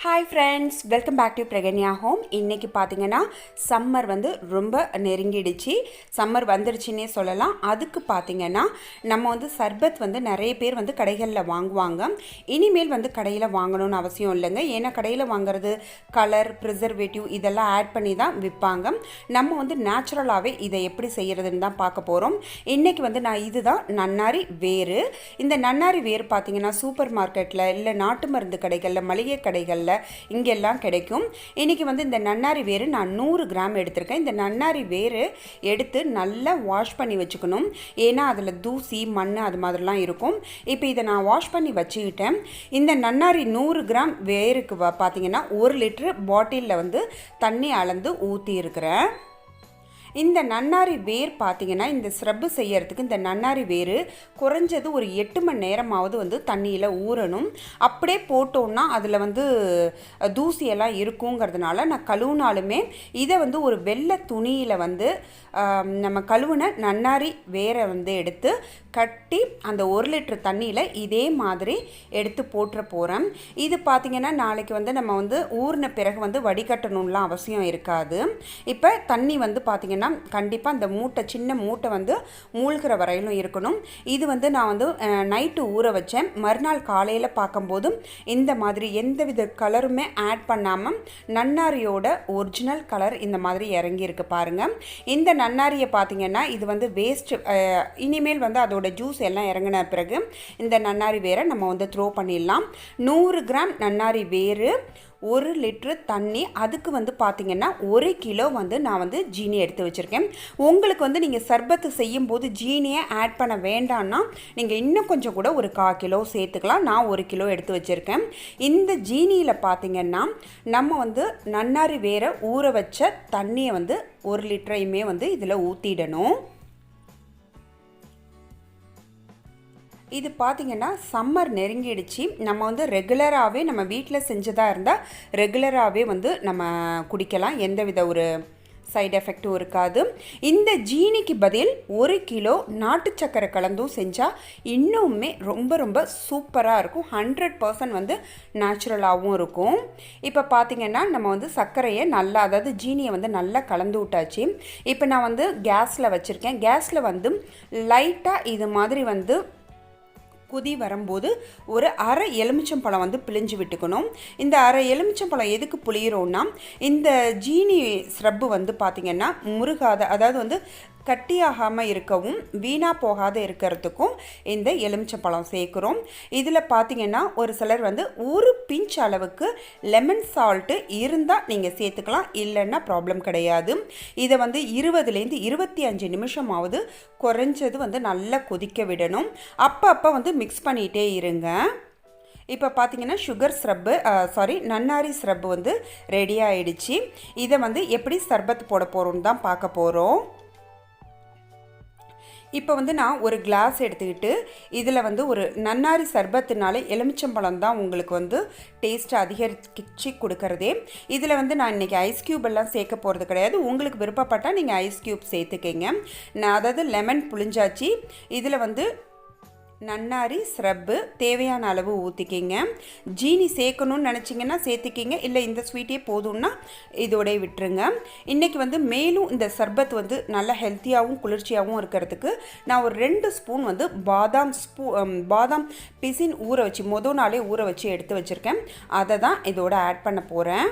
Hi friends, welcome back to Pragnya home. இன்றைக்கி பார்த்தீங்கன்னா summer வந்து ரொம்ப நெருங்கிடுச்சு. சம்மர் வந்துடுச்சுன்னே சொல்லலாம். அதுக்கு பார்த்தீங்கன்னா நம்ம வந்து சர்பத் வந்து நிறைய பேர் வந்து கடைகளில் வாங்குவாங்க. இனிமேல் வந்து கடையில் வாங்கணும்னு அவசியம் இல்லைங்க. ஏன்னா கடையில் வாங்குறது கலர், ப்ரிசர்வேட்டிவ் இதெல்லாம் ஆட் பண்ணி தான் விற்பாங்க. நம்ம வந்து நேச்சுரலாகவே இதை எப்படி செய்கிறதுன்னு தான் பார்க்க போகிறோம். இன்றைக்கி வந்து நான் இதுதான் நன்னாரி வேறு. இந்த நன்னாரி வேறு பார்த்தீங்கன்னா சூப்பர் மார்க்கெட்டில் இல்லை நாட்டு மருந்து கடைகளில், மளிகை கடைகளில் இங்கெல்லாம் கிடைக்கும். இன்றைக்கி வந்து இந்த நன்னாரி வேறு நான் 100 கிராம் எடுத்திருக்கேன். இந்த நன்னாரி வேறு எடுத்து நல்லா வாஷ் பண்ணி வச்சுக்கணும். ஏன்னா அதில் தூசி, மண் அது மாதிரிலாம் இருக்கும். இப்போ இதை நான் வாஷ் பண்ணி வச்சுக்கிட்டேன். இந்த நன்னாரி 100 கிராம் வேருக்கு பார்த்தீங்கன்னா 1 லிட்டரு பாட்டிலில் வந்து தண்ணி அளந்து ஊற்றி இருக்கிறேன். இந்த நன்னாரி வேர் பார்த்திங்கன்னா இந்த ஸ்ரப்பு செய்யறதுக்கு இந்த நன்னாரி வேர் குறைஞ்சது ஒரு 8 மணி நேரமாவது வந்து தண்ணியில் ஊறணும். அப்படியே போட்டோன்னா அதில் வந்து தூசியெல்லாம் இருக்குங்கிறதுனால நான் கழுவுனாலுமே இதை வந்து ஒரு வெள்ளை துணியில் வந்து நம்ம கழுவுன நன்னாரி வேரை வந்து எடுத்து கட்டி அந்த 1 லிட்டர் தண்ணியில் இதே மாதிரி எடுத்து போட்டுற போகிறேன். இது பார்த்திங்கன்னா நாளைக்கு வந்து நம்ம வந்து ஊறின பிறகு வந்து வடிகட்டணும்லாம் அவசியம் இருக்காது. இப்போ தண்ணி வந்து பார்த்திங்கன்னா கண்டிப்பாக அந்த மூட்டை, சின்ன மூட்டை வந்து மூழ்கிற வரையிலும் இருக்கணும். இது வந்து நான் வந்து நைட்டு ஊற வச்சேன். மறுநாள் காலையில் பார்க்கும்போது இந்த மாதிரி எந்தவித கலருமே ஆட் பண்ணாமல் நன்னாரியோட ஒரிஜினல் கலர் இந்த மாதிரி இறங்கியிருக்கு பாருங்கள். இந்த நன்னாரியை பார்த்திங்கன்னா இது வந்து வேஸ்ட். இனிமேல் வந்து அதோட ஜூஸ் எல்லாம் இறங்கின பிறகு இந்த நன்னாரி வேரை நம்ம வந்து த்ரோ பண்ணிடலாம். 100 கிராம் நன்னாரி வேறு, 1 லிட்ரு தண்ணி, அதுக்கு வந்து பார்த்திங்கன்னா 1 கிலோ வந்து நான் வந்து ஜீனி எடுத்து வச்சுருக்கேன். உங்களுக்கு வந்து நீங்கள் சர்பத்து செய்யும்போது ஜீனியை ஆட் பண்ண வேண்டான்னா நீங்கள் இன்னும் கொஞ்சம் கூட ஒரு 1/4 கிலோ சேர்த்துக்கலாம். நான் 1 கிலோ எடுத்து வச்சுருக்கேன். இந்த ஜீனியில் பார்த்திங்கன்னா நம்ம வந்து நன்னாரி வேரை ஊற வச்ச தண்ணியை வந்து 1 லிட்டரையுமே வந்து இதில் ஊற்றிடணும். இது பார்த்திங்கன்னா சம்மர் நெருங்கிடுச்சு. நம்ம வந்து ரெகுலராகவே நம்ம வீட்டில் செஞ்சதாக இருந்தால் ரெகுலராகவே வந்து நம்ம குடிக்கலாம். எந்தவித ஒரு சைடு எஃபெக்டும் இருக்காது. இந்த ஜீனிக்கு பதில் 1 கிலோ நாட்டு சக்கரை கலந்தும் செஞ்சால் இன்னுமே ரொம்ப ரொம்ப சூப்பராக இருக்கும். 100% வந்து நேச்சுரலாகவும் இருக்கும். இப்போ பார்த்திங்கன்னா நம்ம வந்து சர்க்கரையை நல்லா, அதாவது ஜீனியை வந்து நல்லா கலந்து விட்டாச்சு. இப்போ நான் வந்து கேஸில் வச்சுருக்கேன். கேஸில் வந்து லைட்டாக இது மாதிரி வந்து குதி வரும்போது ஒரு அரை எலுமிச்சம்பழம் வந்து பிழிஞ்சு விட்டுக்கணும். இந்த அரை எலுமிச்சம்பழம் எதுக்கு புளியிறோன்னா இந்த ஜீனி ஸ்ரப்பு வந்து பார்த்திங்கன்னா முருகாத, அதாவது வந்து கட்டியாகாமல் இருக்கவும் வீணாக போகாத இருக்கிறதுக்கும் இந்த எலுமிச்சம்பழம் சேர்க்குறோம். இதில் பார்த்திங்கன்னா ஒரு சிலர் வந்து ஒரு பிஞ்ச் அளவுக்கு லெமன் சால்ட்டு இருந்தால் நீங்கள் சேர்த்துக்கலாம், இல்லைன்னா ப்ராப்ளம் கிடையாது. இதை வந்து 20லேருந்து 25 நிமிஷமாவது குறைஞ்சது வந்து நல்லா கொதிக்க விடணும். அப்போ வந்து மிக்ஸ் பண்ணிகிட்டே இருங்க. இப்போ பார்த்திங்கன்னா நன்னாரி ஸ்ரப்பு வந்து ரெடி ஆகிடுச்சு. இதை வந்து எப்படி சர்பத் போட போகிறோன்னு தான் பார்க்க போகிறோம். இப்போ வந்து நான் ஒரு கிளாஸ் எடுத்துக்கிட்டு இதில் வந்து ஒரு நன்னாரி சர்பத்துனாலே எலுமிச்சம்பழம் தான் உங்களுக்கு வந்து டேஸ்ட்டை அதிகரிச்சு கொடுக்கறதே. இதில் வந்து நான் இன்றைக்கி ஐஸ் க்யூப் எல்லாம் சேர்க்க போகிறது கிடையாது. உங்களுக்கு விருப்பப்பட்டால் நீங்கள் ஐஸ் க்யூப் சேர்த்துக்கிங்க. நான் அதாவது லெமன் புளிஞ்சாச்சு. இதில் வந்து நன்னாரி ஸ்ரப்பு தேவையான அளவு ஊற்றிக்கிங்க. ஜீனி சேர்க்கணும்னு நினச்சிங்கன்னா சேர்த்துக்கிங்க, இல்லை இந்த ஸ்வீட்டே போதும்னா இதோட விட்டுருங்க. இன்றைக்கி வந்து மேலும் இந்த சர்பத் வந்து நல்லா ஹெல்த்தியாகவும் குளிர்ச்சியாகவும் இருக்கிறதுக்கு நான் ஒரு 2 ஸ்பூன் வந்து பாதாம் பிசின் மொதல் நாளே ஊற வச்சு எடுத்து வச்சுருக்கேன். அதை தான் இதோட ஆட் பண்ண போகிறேன்.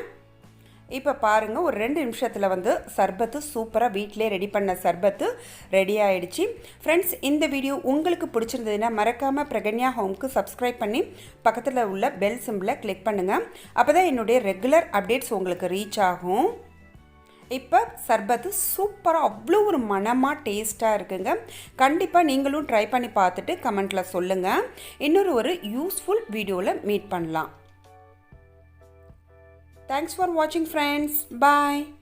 இப்போ பாருங்கள், ஒரு 2 நிமிஷத்தில் வந்து சர்பத்து சூப்பராக வீட்டிலே ரெடி பண்ண சர்பத்து ரெடி ஆகிடுச்சு. ஃப்ரெண்ட்ஸ், இந்த வீடியோ உங்களுக்கு பிடிச்சிருந்ததுன்னா மறக்காமல் பிரகன்யா ஹோம்க்கு சப்ஸ்கிரைப் பண்ணி பக்கத்தில் உள்ள பெல் சிம்பிளை கிளிக் பண்ணுங்கள். அப்போ தான் என்னுடைய ரெகுலர் அப்டேட்ஸ் உங்களுக்கு ரீச் ஆகும். இப்போ சர்பத்து சூப்பராக அவ்வளோ ஒரு மனமாக டேஸ்ட்டாக இருக்குங்க. கண்டிப்பாக நீங்களும் ட்ரை பண்ணி பார்த்துட்டு கமெண்ட்டில் சொல்லுங்கள். இன்னொரு யூஸ்ஃபுல் வீடியோவில் மீட் பண்ணலாம். Thanks for watching, friends. Bye.